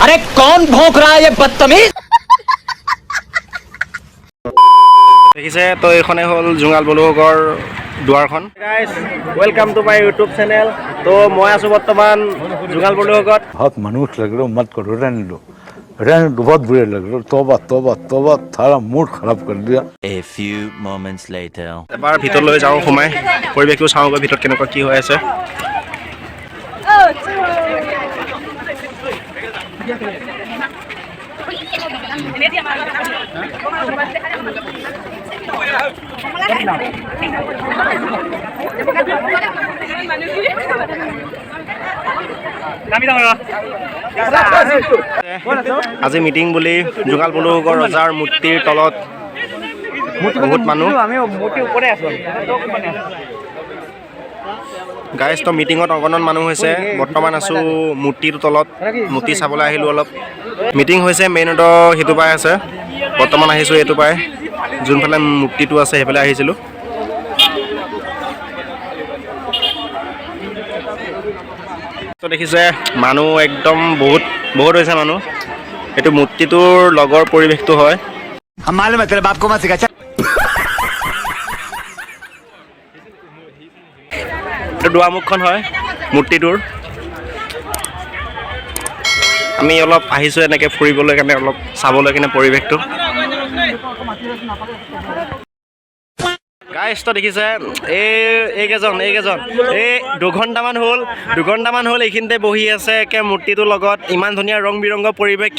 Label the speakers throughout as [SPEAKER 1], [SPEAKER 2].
[SPEAKER 1] अरे कौन भौंक रहा है ये बदतमीज
[SPEAKER 2] দেখিছে তো এইখনে হল জুঙাল বলুহ গড় দুৱাৰখন guys welcome to my YouTube channel তো মই আছো বৰ্তমান জুঙাল বলুহ গড়
[SPEAKER 3] बहुत मनुष्य लग रहा मत करो रहने दो बहुत बुरे लग रहे तौबा तौबा तौबा थारा मूड खराब कर दिया
[SPEAKER 1] A few moments later
[SPEAKER 2] এবাৰ ভিতৰলৈ যাওঁ সোমাই পৰিৱেশটো চাওঁগৈ ভিতৰত কেনেকুৱা কি হৈ আছে আজি মিটিং বুলি জুঙাল বলুহ গড় ৰজাৰ মূৰ্তিৰ তলত বহুত মানুহ গাইজ তো মিটিঙত অগণন মানুহ হৈছে বৰ্তমান আছো মূৰ্তিৰ তলত মূৰ্তি চাবলৈ আহিলোঁ অলপ মিটিং হৈছে মেইন ৰোডৰ সেইটো পাই আছে বৰ্তমান আহিছোঁ এইটো পাই যোনফালে মূৰ্তিটো আছে সেইফালে আহিছিলোঁ তো দেখিছে মানুহ একদম বহুত বহুত হৈছে মানুহ এইটো মূৰ্তিটোৰ লগৰ পৰিৱেশটো হয় এইটো দুৱাৰমুখখন হয় মূৰ্তিটোৰ আমি অলপ আহিছোঁ এনেকৈ ফুৰিবলৈ কাৰণে অলপ চাবলৈ কিনে পৰিৱেশটো গাইজ তো দেখিছে এইকেইজন এই দুঘণ্টামান হ'ল এইখিনিতে বহি আছে একে মূৰ্তিটোৰ লগত ইমান ধুনীয়া ৰং বিৰঙৰ পৰিৱেশ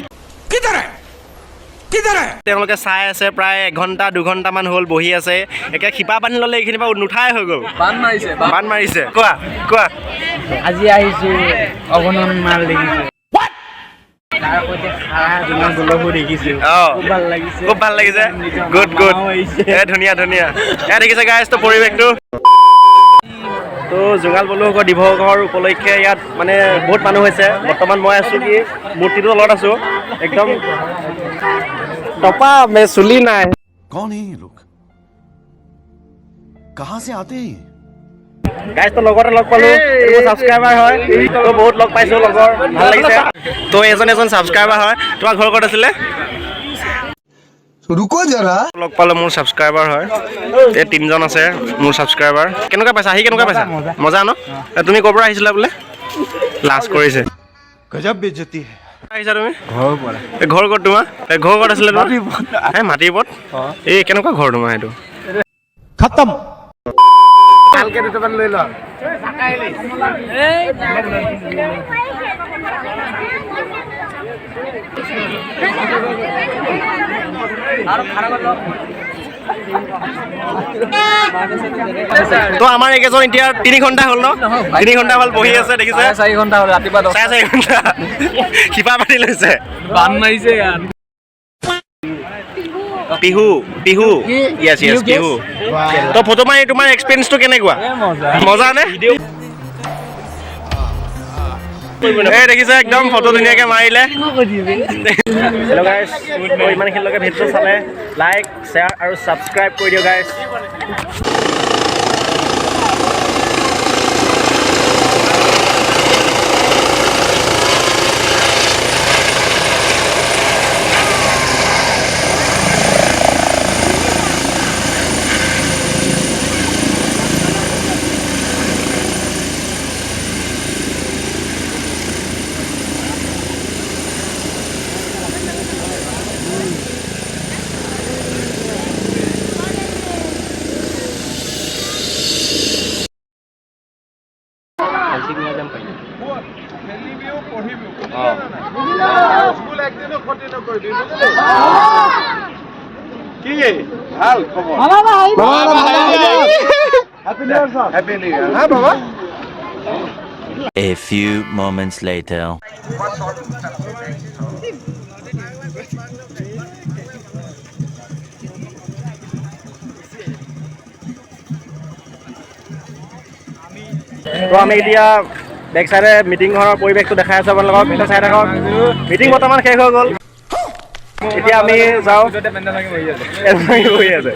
[SPEAKER 2] তেওঁলোকে চাই আছে প্ৰায় এঘণ্টা দুঘণ্টামান হ'ল বহি আছে একে শিপা বান্ধি ল'লে এইখিনিৰ পৰা নুঠাই হৈ গ'ল বান মাৰিছে কোৱা কোৱা
[SPEAKER 4] আজি আহিছোঁ অগণন মাল দেখিছোঁ
[SPEAKER 2] খুব ভাল লাগিছে গুড ধুনীয়া দেখিছে গাইজ তো পৰিৱেশটো তো জুঙাল বলুহ গড় দিৱসৰ উপলক্ষে ইয়াত মানে বহুত মানুহ হৈছে বৰ্তমান মই আছোঁ কি মূৰ্তিটোৰ তলত আছোঁ একদম টপা মে চুলি নাই
[SPEAKER 3] कौन है ये लोग कहाँ से आते हैं
[SPEAKER 2] গাইজ তো লগতে লগ পালোঁ এইটো ছাবস্ক্ৰাইবাৰ হয় তো বহুত লগ পাইছোঁ লগৰ ভাল লাগিছে তো এজন ছাবস্ক্ৰাইবাৰ হয় তোমাৰ ঘৰ ক'ত আছিলে
[SPEAKER 3] रुको जरा
[SPEAKER 2] লগ পালোঁ মোৰ ছাবস্ক্ৰাইবাৰ হয় এই তিনিজন আছে মোৰ ছাবস্ক্ৰাইবাৰ কেনেকুৱা পাইছা আহি কেনেকুৱা পাইছা মজা ন তুমি ক'ৰ পৰা আহিছিলা বোলে লাজ কৰিছে
[SPEAKER 3] गजब बेइज्जती है
[SPEAKER 2] আহিছা তুমি ঘৰ ক'ত তোমাৰ ঘৰ ক'ত আছিলে তোমাৰ মাটিৰ ওপৰত এই কেনেকুৱা ঘৰ তোমাৰ এইটো
[SPEAKER 3] खत्म
[SPEAKER 2] ভালকে দুটামান লৈ লোৱা তো আমাৰ এইকেইজন এতিয়া 3 ঘণ্টা হ'ল ন 3 ঘণ্টা হ'ল বহি আছে দেখিছে
[SPEAKER 4] 4 ঘণ্টা হ'ল ৰাতিপুৱা
[SPEAKER 2] 4 ঘণ্টা শিপা পাতি লৈছে
[SPEAKER 4] বান মাৰিছে ইয়াত
[SPEAKER 2] পিহু য়েছ পিহু তো ফটো মাৰি তোমাৰ এক্সপেৰিয়েন্সটো কেনেকুৱা মজা নে এই দেখিছে একদম ফটো ধুনীয়াকৈ মাৰিলে হেল্ল' গাইজ ইমানখিনিলৈকে ভিডিঅ'টো চালে লাইক শ্বেয়াৰ আৰু ছাবস্ক্ৰাইব কৰি দিয়ক গাইজ
[SPEAKER 3] কি ভাল খবর হ্যাপি নিউ ইয়ার হ্যাঁ বাবা
[SPEAKER 1] A few moments later
[SPEAKER 2] তো আমি এতিয়া বেক সাইডে মিটিং ঘৰৰ পৰিৱেশটো দেখাই আছো আপোনালোকক এটা চাই থাকক মিটিং বৰ্তমান শেষ হৈ গ'ল এতিয়া আমি যাওঁ বহি আছে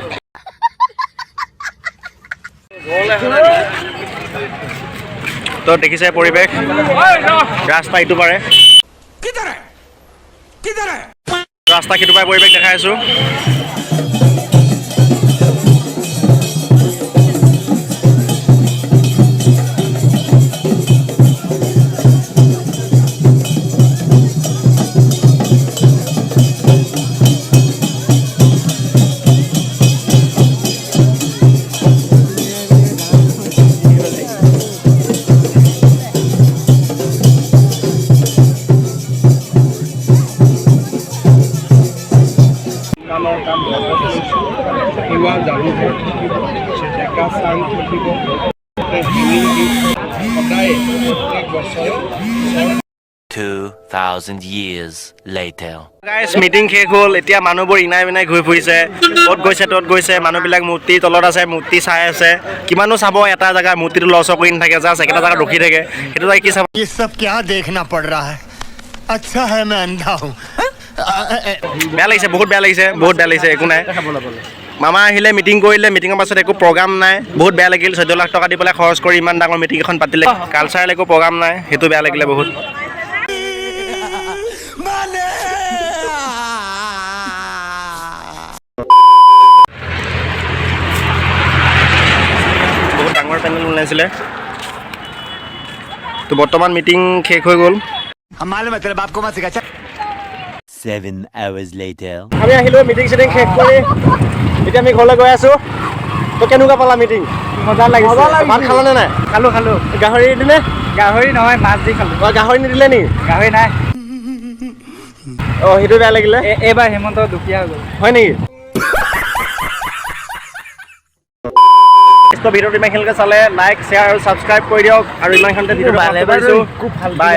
[SPEAKER 2] তো দেখিছে পৰিৱেশ ৰাস্তা ইটো পাৰে ৰাস্তা সিটো পাৰে পৰিৱেশ দেখাই আছোঁ
[SPEAKER 5] তিৱা জালু ডেকা চাং থাকিব সদায় প্ৰত্যেক বছৰে
[SPEAKER 6] 2,000 years later.
[SPEAKER 2] গাইজ মিটিং শেষ হ'ল এতিয়া মানুহবোৰ ইনাই বিনাই ঘূৰি ফুৰিছে ত'ত গৈছে মানুহবিলাক মূৰ্তি তলত আছে মূৰ্তি চাই আছে কিমানো চাব এটা জেগা মূৰ্তিটো লছ কৰি নাথাকে জাষ্ট একেটা জেগাত ৰখি থাকে সেইটো জেগা কি চাব
[SPEAKER 7] ये सब क्या देखना पड़ रहा है अच्छा है मैं अंधा हूँ
[SPEAKER 2] বেয়া লাগিছে বহুত বেয়া লাগিছে একো নাই মামা আহিলে মিটিং কৰিলে মিটিঙৰ পাছত একো প্ৰগ্ৰাম নাই বহুত বেয়া লাগিল 14 লাখ টকা দি পেলাই খৰচ কৰি ইমান ডাঙৰ মিটিং এখন পাতিলে কালচাৰেল একো প্ৰগ্ৰাম নাই সেইটো বেয়া লাগিলে বহুত বহুত ডাঙৰ পেনেল ওলাইছিলে তো বৰ্তমান মিটিং শেষ হৈ গ'ল
[SPEAKER 7] हम मालूम है तेरे बाप को मत सिखा
[SPEAKER 6] 7 hours later.
[SPEAKER 2] আমি আহিলোঁ মিটিং চিটিং শেষ কৰি এতিয়া আমি ঘৰলৈ গৈ আছোঁ তো কেনেকুৱা পালা মিটিং
[SPEAKER 4] মজা লাগিছে
[SPEAKER 2] ভাত খালানে নাই
[SPEAKER 4] খালো
[SPEAKER 2] গাহৰি দিলে
[SPEAKER 4] গাহৰি নহয় মাছ দি খালো
[SPEAKER 2] গাহৰি নিদিলে নি
[SPEAKER 4] গাহৰি নাই
[SPEAKER 2] অঁ সেইটো বেয়া লাগিলে
[SPEAKER 4] এইবাৰ হেমন্ত দুখীয়া হৈ গ'ল
[SPEAKER 2] হয় নেকি ভিডিঅ'টো ইমানখিনিলৈকে চালে লাইক শ্বেয়াৰ আৰু ছাবস্ক্ৰাইব কৰি দিয়ক আৰু ইমানখিনিতে ভিডিঅ'টো
[SPEAKER 4] খুব ভাল
[SPEAKER 2] বাই